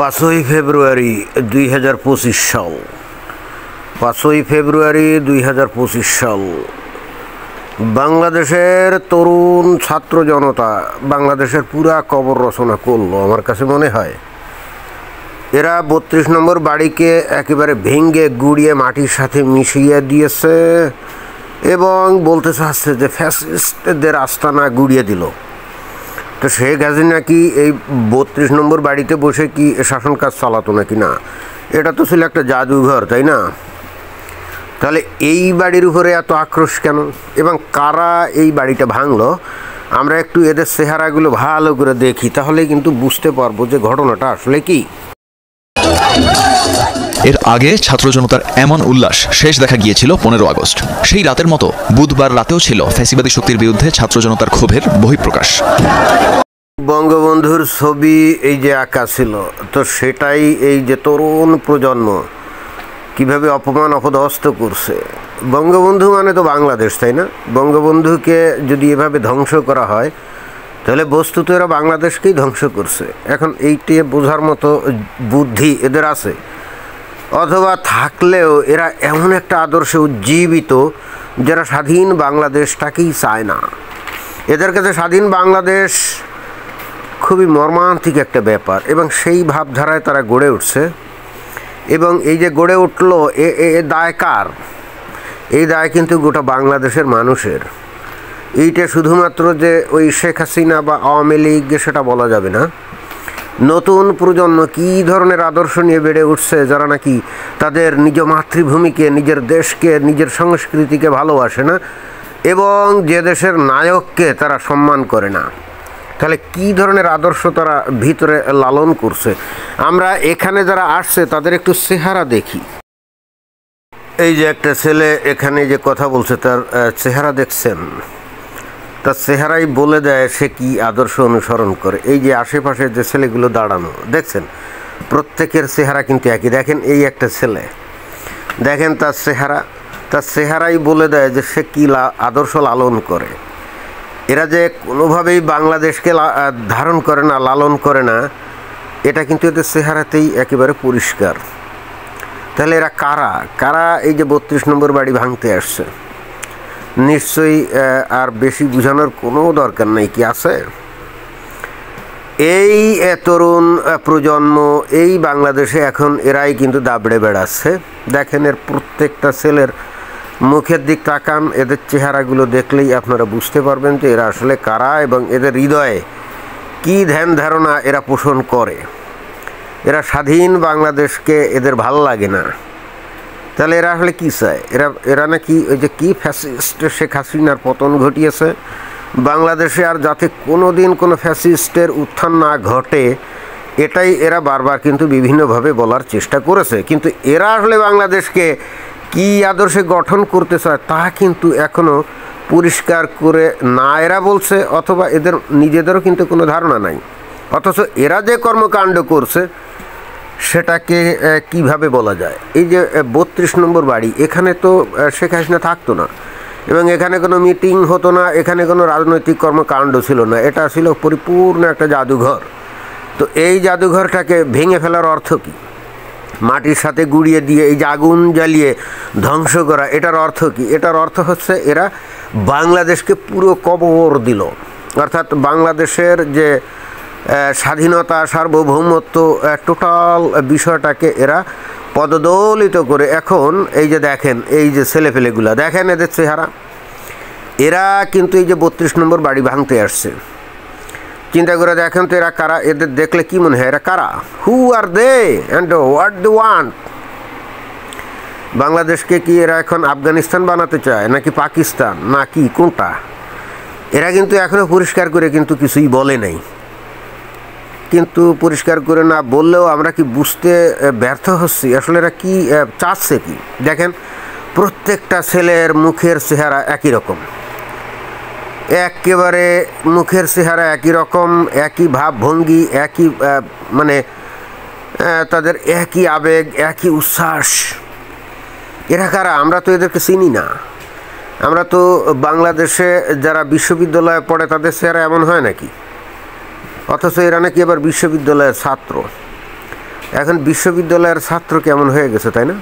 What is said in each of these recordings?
5ই ফেব্রুয়ারি 2025 সাল 5ই ফেব্রুয়ারি 2025 সাল বাংলাদেশের তরুণ ছাত্র জনতা বাংলাদেশের পুরা কবর রচনা করলো। আমার কাছে মনে হয় এরা 32 নম্বর বাড়িকে একেবারে ভেঙে গুড়িয়ে মাটির সাথে মিশিয়ে দিয়েছে এবং বলতে চাচ্ছে যে ফ্যাসিস্টদের আস্তানা গুড়িয়ে দিল। তো শেখ হাসিনা কি এই 32 নম্বর বাড়িতে বসে কি শাসন কাজ চালাতো নাকি? না, এটা তো ছিল একটা জাদুঘর, তাই না? তাহলে এই বাড়ির উপরে এত আক্রোশ কেন এবং কারা এই বাড়িটা ভাঙলো? আমরা একটু এদের চেহারাগুলো ভালো করে দেখি, তাহলে কিন্তু বুঝতে পারবো যে ঘটনাটা আসলে কি। এর আগে ছাত্র জনতার এমন উল্লাস শেষ দেখা গিয়েছিল 15 আগস্ট। সেই রাতের মতো বুধবার রাতেও ছিল ফ্যাসিবাদী শক্তির বিরুদ্ধে ছাত্র জনতার ক্ষোভের বহিঃপ্রকাশ। বঙ্গবন্ধুর ছবি এই যে আঁকা ছিল, তো সেটাই এই যে তরুণ প্রজন্ম কিভাবে অপমান অপদস্থ করছে। বঙ্গবন্ধু মানে তো বাংলাদেশ, তাই না? বঙ্গবন্ধুকে যদি এভাবে ধ্বংস করা হয় তাহলে বস্তুত এরা বাংলাদেশকেই ধ্বংস করছে। এখন এইটি বোঝার মতো বুদ্ধি এদের আছে, অথবা থাকলেও এরা এমন একটা আদর্শে উজ্জীবিত যারা স্বাধীন বাংলাদেশটাকেই চায় না। এদের কাছে স্বাধীন বাংলাদেশ খুবই মর্মান্তিক একটা ব্যাপার এবং সেই ভাবধারায় তারা গড়ে উঠছে। এবং এই যে গড়ে উঠলো এ দায় কার? এই দায় কিন্তু গোটা বাংলাদেশের মানুষের। এইটা শুধুমাত্র যে ওই শেখ হাসিনা বা আওয়ামী লীগ সেটা বলা যাবে না। নতুন প্রজন্ম কী ধরনের আদর্শ নিয়ে বেড়ে উঠছে, যারা নাকি তাদের নিজ মাতৃভূমিকে, নিজের দেশকে, নিজের সংস্কৃতিকে ভালোবাসে না এবং যে দেশের নায়ককে তারা সম্মান করে না। তাহলে কী ধরনের আদর্শ তারা ভিতরে লালন করছে। আমরা এখানে যারা আসছে তাদের একটু চেহারা দেখি। এই যে একটা ছেলে এখানে যে কথা বলছে তার চেহারা দেখছেন, তার চেহারাই বলে দেয় সে কি আদর্শ অনুসরণ করে। এই যে আশেপাশে যে ছেলেগুলো দাঁড়ানো দেখছেন, প্রত্যেকের চেহারা কিন্তু একই। দেখেন এই একটা ছেলে, দেখেন তার চেহারাই বলে দেয় যে সে কী আদর্শ লালন করে। এরা যে কোনোভাবেই বাংলাদেশকে ধারণ করে না, লালন করে না, এটা কিন্তু এদের চেহারাতেই একেবারে পরিষ্কার। তাহলে এরা কারা এই যে 32 নম্বর বাড়ি ভাঙতে আসছে? নিশ্চয়ই আর বেশি বোঝানোর কোনো দরকার নেই, কি আছে? এই তরুণ প্রজন্ম এই বাংলাদেশে এখন এরাই কিন্তু দাবড়ে বেড়াচ্ছে। দেখেন এর প্রত্যেকটা ছেলের মুখের দিক তাকান, এদের চেহারাগুলো দেখলেই আপনারা বুঝতে পারবেন যে এরা আসলে কারা এবং এদের হৃদয়ে কী ধ্যান ধারণা এরা পোষণ করে। এরা স্বাধীন বাংলাদেশকে এদের ভালো লাগে না। তাহলে এরা আসলে কী চায়? এরা নাকি ওই যে কী ফ্যাসিস্ট শেখ হাসিনার পতন ঘটিয়েছে বাংলাদেশে, আর যাতে কোনো দিন কোনো ফ্যাসিস্টের উত্থান না ঘটে, এটাই এরা বারবার কিন্তু বিভিন্নভাবে বলার চেষ্টা করেছে। কিন্তু এরা আসলে বাংলাদেশকে কী আদর্শে গঠন করতে চায় তা কিন্তু এখনও পরিষ্কার করে না এরা বলছে, অথবা এদের নিজেদেরও কিন্তু কোনো ধারণা নাই। অথচ এরা যে কর্মকাণ্ড করছে সেটাকে কিভাবে বলা যায়? এই যে 32 নম্বর বাড়ি, এখানে তো শেখ হাসিনা থাকতো না এবং এখানে কোনো মিটিং হতো না, এখানে কোনো রাজনৈতিক কর্মকাণ্ড ছিল না। এটা ছিল পরিপূর্ণ একটা জাদুঘর। তো এই জাদুঘরটাকে ভেঙে ফেলার অর্থ কী? মাটির সাথে গুড়িয়ে দিয়ে এই যে আগুন জ্বালিয়ে ধ্বংস করা, এটার অর্থ কী? এটার অর্থ হচ্ছে এরা বাংলাদেশকে পুরো কবর দিল। অর্থাৎ বাংলাদেশের যে স্বাধীনতা, সার্বভৌমত্ব, টোটাল বিষয়টাকে এরা পদদলিত করে এখন এই যে দেখেন এই যে ছেলেপেলেগুলা, দেখেন এদের চেহারা। এরা কিন্তু এই যে 32 নম্বর বাড়ি ভাঙতে আসছে। চিন্তা করে দেখেন তো এরা কারা? এদের দেখলে কি মনে হয় এরা কারা? হু আর দে অ্যান্ড হোয়াট দে ওয়ান্ট? বাংলাদেশকে কি এরা এখন আফগানিস্তান বানাতে চায় নাকি পাকিস্তান, নাকি কোনটা? এরা কিন্তু এখনও পরিষ্কার করে কিন্তু কিছুই বলে নাই। কিন্তু পরিষ্কার করে না বললেও আমরা কি বুঝতে ব্যর্থ হচ্ছি আসলে এরা কি চাচ্ছে কি? দেখেন প্রত্যেকটা ছেলের মুখের চেহারা একই রকম, একেবারে মুখের চেহারা একই রকম, একই ভাবভঙ্গি, একই মানে তাদের একই আবেগ, একই উচ্ছ্বাস। এরা কারা? আমরা তো এদেরকে চিনি না। আমরা তো বাংলাদেশে যারা বিশ্ববিদ্যালয়ে পড়ে তাদের চেহারা এমন হয় নাকি? অথচ এরা নাকি এবার বিশ্ববিদ্যালয়ের ছাত্র। এখন বিশ্ববিদ্যালয়ের ছাত্র কেমন হয়ে গেছে, তাই না?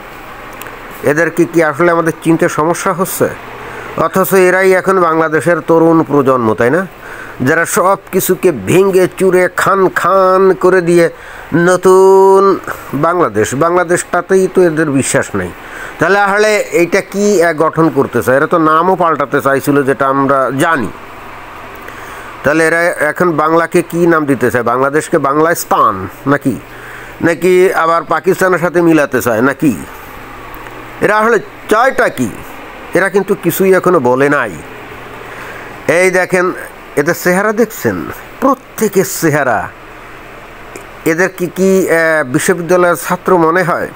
এদেরকে কি আসলে আমাদের চিনতে সমস্যা হচ্ছে? অথচ এরাই এখন বাংলাদেশের তরুণ প্রজন্ম, তাই না? যারা সব কিছুকে ভেঙে চুরে খান খান করে দিয়ে নতুন বাংলাদেশটাতেই তো এদের বিশ্বাস নেই। তাহলে আসলে এইটা কি গঠন করতে চায়? এরা তো নামও পাল্টাতে চাইছিল, যেটা আমরা জানি। তাহলে এরা এখন বাংলাকে কি নাম দিতে চায়? বাংলাদেশকে বাংলাস্তান নাকি নাকি আবার পাকিস্তানের সাথে মিলাতে চায় নাকি? এরা আসলে চায়টা কি? এরা কিন্তু কিছুই এখনো বলে নাই। এই দেখেন এদের চেহারা দেখছেন, প্রত্যেকের চেহারা। এদের কি বিশ্ববিদ্যালয়ের ছাত্র মনে হয়?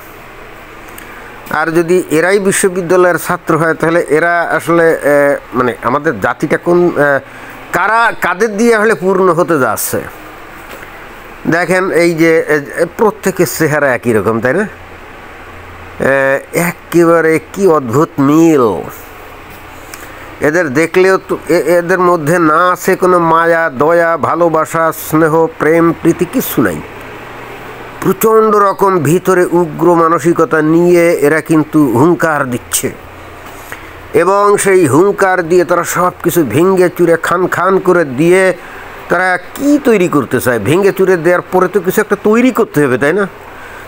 আর যদি এরাই বিশ্ববিদ্যালয়ের ছাত্র হয় তাহলে এরা আসলে মানে আমাদের জাতিটা কোন কাদের দিয়ে আসলে পূর্ণ হতে যাচ্ছে? দেখেন এই যে প্রত্যেকের চেহারা একই রকম, তাই না? একেবারে কি অদ্ভুত মিল। এদের দেখলেও তো এদের মধ্যে না আছে কোনো মায়া, দয়া, ভালোবাসা, স্নেহ, প্রেম, প্রীতি, কিছু নাই। প্রচণ্ড রকম ভিতরে উগ্র মানসিকতা নিয়ে এরা কিন্তু হুঙ্কার দিচ্ছে, এবং সেই হুঙ্কার দিয়ে তারা সব কিছু ভেঙে চুরে খান খান করে দিয়ে তারা কি তৈরি করতে চায়? ভেঙে চুরে দেওয়ার পরে তো কিছু একটা তৈরি করতে হবে, তাই না?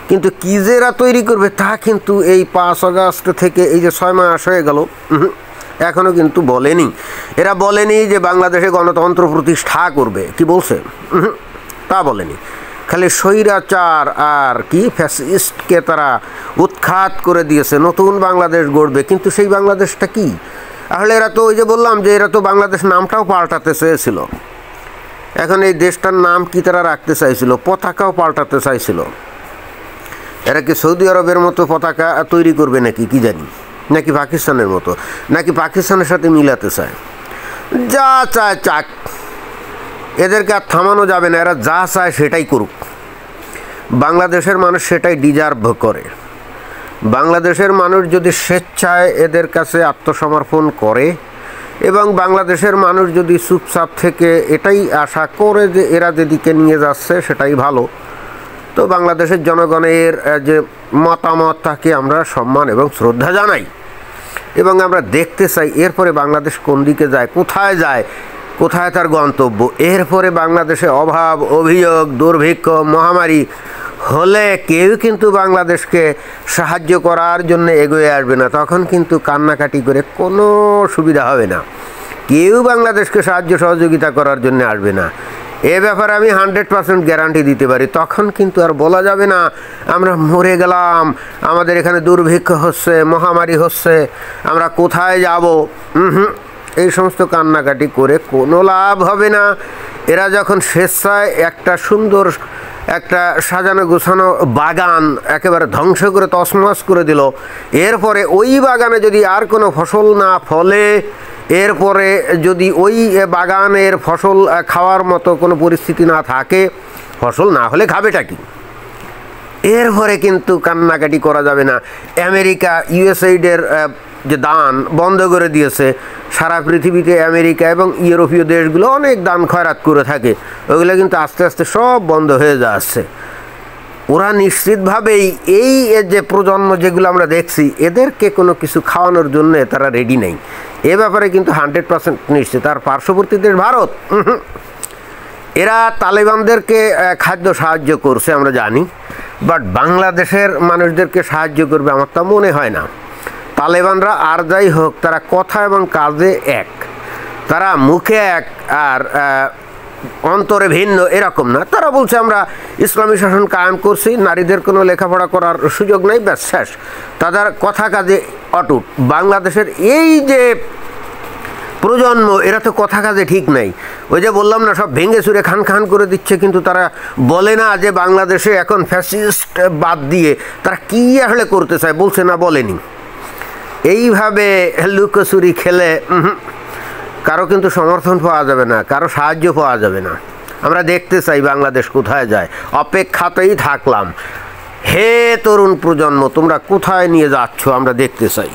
কিন্তু কী যে এরা তৈরি করবে তা কিন্তু এই 5 আগস্ট থেকে এই যে 6 মাস হয়ে গেল এখনও কিন্তু বলেনি। এরা বলেনি যে বাংলাদেশে গণতন্ত্র প্রতিষ্ঠা করবে। কি বলছে? তা বলেনি। খালি স্বৈরাচার আর কি ফ্যাসিস্টকে তারা উৎখাত করে দিয়েছে, নতুন বাংলাদেশ গড়বে। কিন্তু সেই বাংলাদেশটা কি? আসলে এরা তো ওই যে বললাম যে এরা তো বাংলাদেশ নামটাও পাল্টাতে চেয়েছিল। এখন এই দেশটার নাম কি তারা রাখতে চাইছিল? পতাকাও পাল্টাতে চাইছিল। এরা কি সৌদি আরবের মতো পতাকা তৈরি করবে নাকি কি জানি, নাকি পাকিস্তানের মতো, নাকি পাকিস্তানের সাথে মিলাতে চায়? যা চায় চাক, এদেরকে আর থামানো যাবে না। এরা যা চায় সেটাই করুক। বাংলাদেশের মানুষ সেটাই ডিজার্ভ করে। বাংলাদেশের মানুষ যদি স্বেচ্ছায় এদের কাছে আত্মসমর্পণ করে এবং বাংলাদেশের মানুষ যদি চুপচাপ থেকে এটাই আশা করে যে এরা যেদিকে নিয়ে যাচ্ছে সেটাই ভালো, তো বাংলাদেশের জনগণের যে মতামত তাকে আমরা সম্মান এবং শ্রদ্ধা জানাই, এবং আমরা দেখতে চাই এরপরে বাংলাদেশ কোন দিকে যায়, কোথায় যায়, কোথায় তার গন্তব্য। এরপরে বাংলাদেশে অভাব, অভিযোগ, দুর্ভিক্ষ, মহামারী হলে কেউ কিন্তু বাংলাদেশকে সাহায্য করার জন্য এগিয়ে আসবে না। তখন কিন্তু কান্নাকাটি করে কোনো সুবিধা হবে না। কেউ বাংলাদেশকে সাহায্য সহযোগিতা করার জন্য আসবে না। এ ব্যাপারে আমি 100% গ্যারান্টি দিতে পারি। তখন কিন্তু আর বলা যাবে না আমরা মরে গেলাম, আমাদের এখানে দুর্ভিক্ষ হচ্ছে, মহামারী হচ্ছে, আমরা কোথায় যাব। এই সমস্ত কান্নাকাটি করে কোনো লাভ হবে না। এরা যখন স্বেচ্ছায় একটা সুন্দর একটা সাজানো গোছানো বাগান একেবারে ধ্বংস করে তছনছ করে দিল, এরপরে ওই বাগানে যদি আর কোনো ফসল না ফলে, এরপরে যদি ওই বাগানের ফসল খাওয়ার মতো কোনো পরিস্থিতি না থাকে, ফসল না হলে খাবেটা কি? এরপরে কিন্তু কান্নাকাটি করা যাবে না। আমেরিকা ইউএসএইডের যে দান বন্ধ করে দিয়েছে, সারা পৃথিবীতে আমেরিকা এবং ইউরোপীয় দেশগুলো অনেক দান খয়রাত করে থাকে, ওইগুলো কিন্তু আস্তে আস্তে সব বন্ধ হয়ে যাচ্ছে। ওরা নিশ্চিতভাবেই এই যে প্রজন্ম যেগুলো আমরা দেখছি, এদেরকে কোনো কিছু খাওয়ানোর জন্য তারা রেডি নেই। এ ব্যাপারে কিন্তু 100% নিশ্চিত। আর পার্শ্ববর্তী দেশ ভারত, এরা তালেবানদেরকে খাদ্য সাহায্য করছে আমরা জানি, বাট বাংলাদেশের মানুষদেরকে সাহায্য করবে আমার তা মনে হয় না। তালেবানরা আর যাই হোক, তারা কথা এবং কাজে এক, তারা মুখে এক আর অন্তরে ভিন্ন এরকম না। তারা বলছে আমরা ইসলামী শাসন কায়েম করছি, নারীদের কোনো লেখাপড়া করার সুযোগ নেই, ব্যাস শেষ। তাদের কথা কাজে অটুট। বাংলাদেশের এই যে প্রজন্ম, এরা তো কথা কাজে ঠিক নাই। ওই যে বললাম না, সব ভেঙে চুরে খান খান করে দিচ্ছে, কিন্তু তারা বলে না যে বাংলাদেশে এখন ফ্যাসিস্ট বাদ দিয়ে তারা কী আসলে করতে চায়, বলছে না, বলেনি। এইভাবে লুকোচুরি খেলে কারো কিন্তু সমর্থন পাওয়া যাবে না, কারো সাহায্য পাওয়া যাবে না। আমরা দেখতে চাই বাংলাদেশ কোথায় যায়, অপেক্ষাতেই থাকলাম। হে তরুণ প্রজন্ম, তোমরা কোথায় নিয়ে যাচ্ছ আমরা দেখতে চাই।